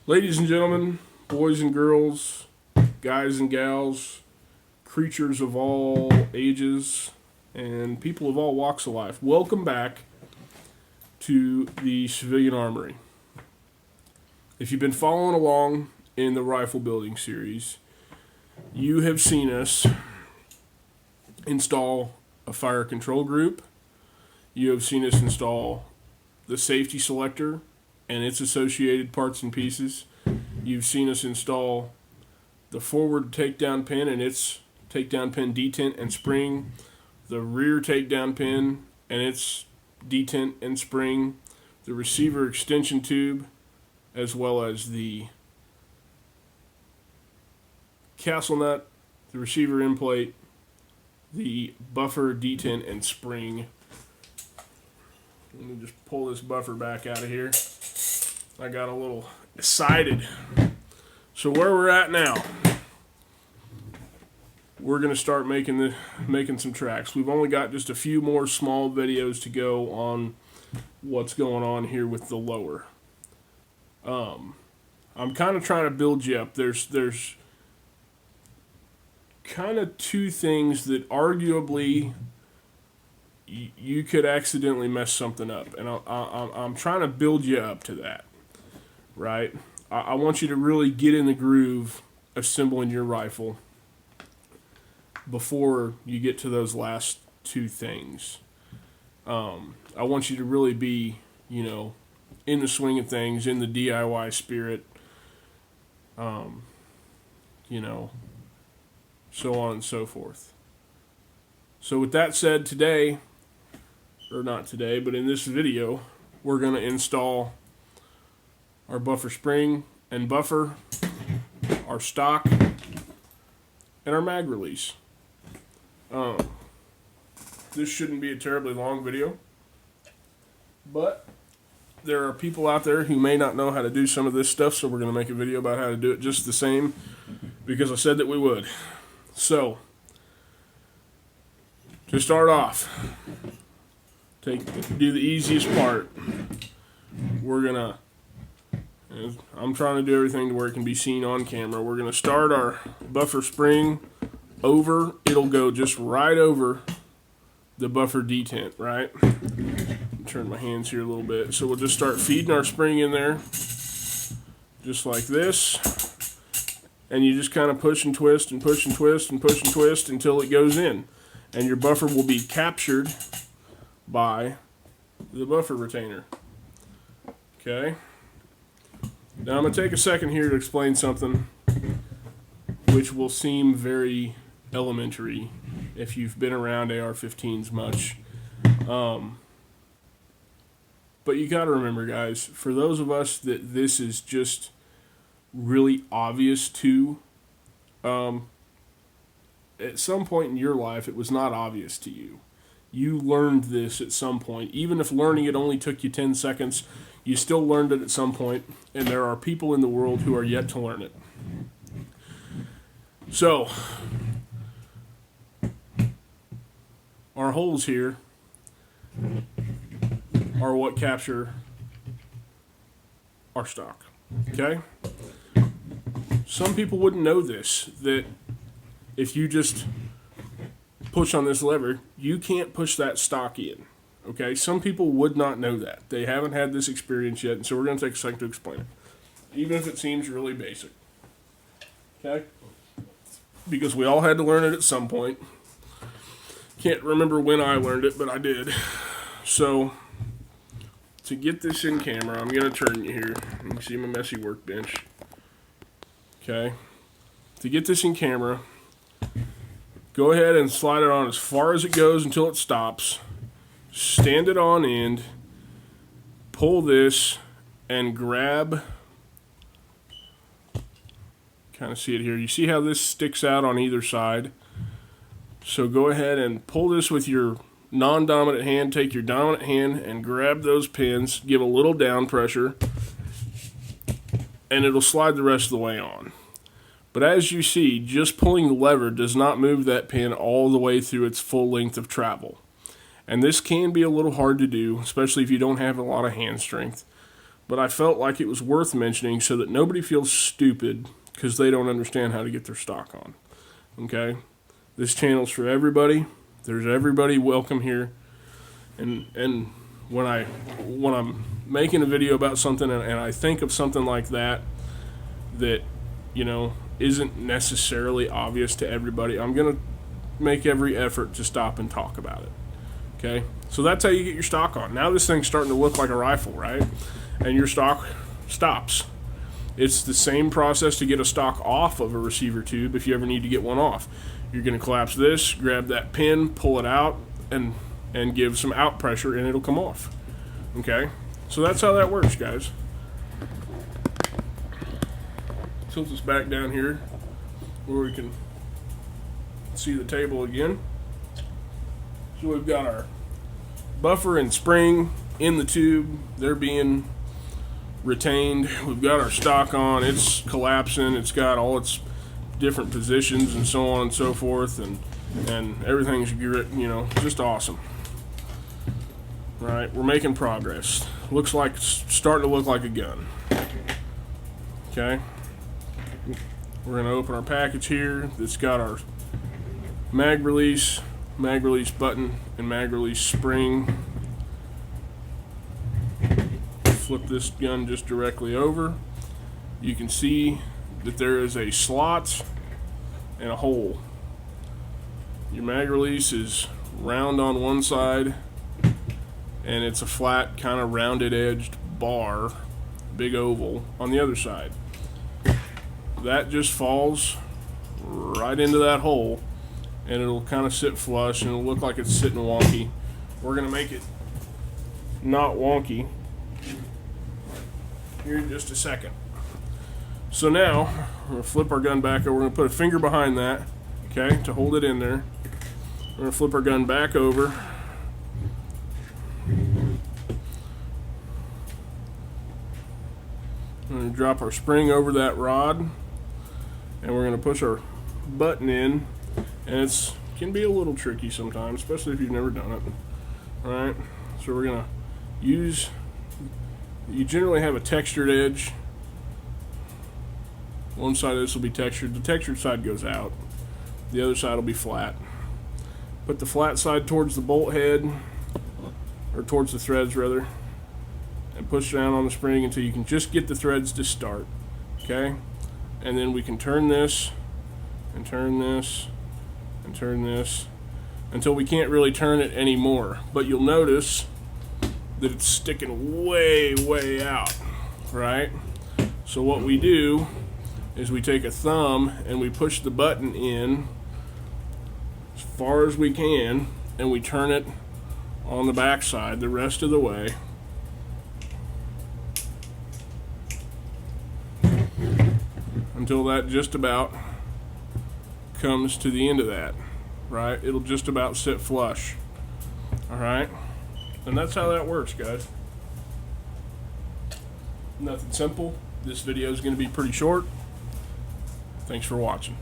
Ladies and gentlemen, boys and girls, guys and gals, creatures of all ages, and people of all walks of life, welcome back to the Civilian Armory. If you've been following along in the rifle building series, you have seen us install a fire control group. You have seen us install the safety selector and its associated parts and pieces. You've seen us install the forward takedown pin and its takedown pin detent and spring, the rear takedown pin and its detent and spring, the receiver extension tube, as well as the castle nut, the receiver end plate, the buffer detent and spring. Let me just pull this buffer back out of here. I got a little excited. So where we're at now, we're going to start making some tracks. We've only got just a few more small videos to go on what's going on here with the lower. I'm kind of trying to build you up. There's kind of two things that arguably you could accidentally mess something up, and I'm trying to build you up to that, right? I want you to really get in the groove assembling your rifle before you get to those last two things. I want you to really be, in the swing of things, in the DIY spirit, so on and so forth. So with that said, today, or not today, but in this video, we're going to install our buffer spring and buffer, our stock, and our mag release. This shouldn't be a terribly long video, but there are people out there who may not know how to do some of this stuff, so we're going to make a video about how to do it just the same, because I said that we would. So, to start off, do the easiest part. I'm trying to do everything to where it can be seen on camera. We're going to start our buffer spring over. It'll go just right over the buffer detent, right? Turn my hands here a little bit. So we'll just start feeding our spring in there, just like this. And you just kind of push and twist and push and twist and push and twist until it goes in. And your buffer will be captured by the buffer retainer. Okay? Now I'm going to take a second here to explain something which will seem very elementary if you've been around AR-15s much. But you got to remember, guys, for those of us that this is just really obvious to, at some point in your life it was not obvious to you. You learned this at some point. Even if learning it only took you 10 seconds, you still learned it at some point, and there are people in the world who are yet to learn it. So, our holes here are what capture our stock. Okay? Some people wouldn't know this, that if you just push on this lever, you can't push that stock in. Okay? Some people would not know that. They haven't had this experience yet, and so we're going to take a second to explain it. Even if it seems really basic. Okay? Because we all had to learn it at some point. Can't remember when I learned it, but I did. So, to get this in camera, I'm going to turn you here. You can see my messy workbench. Okay? To get this in camera, go ahead and slide it on as far as it goes until it stops. Stand it on end. Pull this and grab. Kind of see it here. You see how this sticks out on either side? So go ahead and pull this with your non-dominant hand. Take your dominant hand and grab those pins. Give a little down pressure. And it'll slide the rest of the way on. But as you see, just pulling the lever does not move that pin all the way through its full length of travel. And this can be a little hard to do, especially if you don't have a lot of hand strength. but I felt like it was worth mentioning so that nobody feels stupid because they don't understand how to get their stock on. Okay? This channel's for everybody. There's everybody welcome here. And when I'm making a video about something and I think of something like that, you know, isn't necessarily obvious to everybody, I'm going to make every effort to stop and talk about it. Okay? So that's how you get your stock on. Now this thing's starting to look like a rifle, right? And your stock stops. It's the same process to get a stock off of a receiver tube if you ever need to get one off. You're going to collapse this, grab that pin, pull it out, and give some out pressure, and it'll come off. Okay? So that's how that works, guys. Tilt this back down here where we can see the table again. So we've got our buffer and spring in the tube. They're being retained. We've got our stock on. It's collapsing. It's got all its different positions and so on and so forth, and everything's, you know, just awesome. All right, we're making progress. Looks like it's starting to look like a gun. Okay, we're gonna open our package here. It's got our mag release button, and mag release spring. Flip this gun just directly over. You can see that there is a slot and a hole. Your mag release is round on one side, and it's a flat, kind of rounded edged bar, big oval, on the other side. That just falls right into that hole, and it'll kind of sit flush, and it'll look like it's sitting wonky. We're going to make it not wonky here in just a second. So now, we're going to flip our gun back over. We're going to put a finger behind that, okay, to hold it in there. We're going to flip our gun back over. We're going to drop our spring over that rod, and we're going to push our button in, and it can be a little tricky sometimes, especially if you've never done it. Alright, so we're going to use, you generally have a textured edge. One side of this will be textured. The textured side goes out. The other side will be flat. Put the flat side towards the bolt head, or towards the threads rather, and push down on the spring until you can just get the threads to start. Okay? And then we can turn this, and turn this, and turn this, until we can't really turn it anymore. But you'll notice that it's sticking way, way out. Right? So what we do is we take a thumb and we push the button in as far as we can, and we turn it on the back side the rest of the way. Until that just about comes to the end of that, right? It'll just about sit flush. Alright? And that's how that works, guys. Nothing simple. This video is going to be pretty short. Thanks for watching.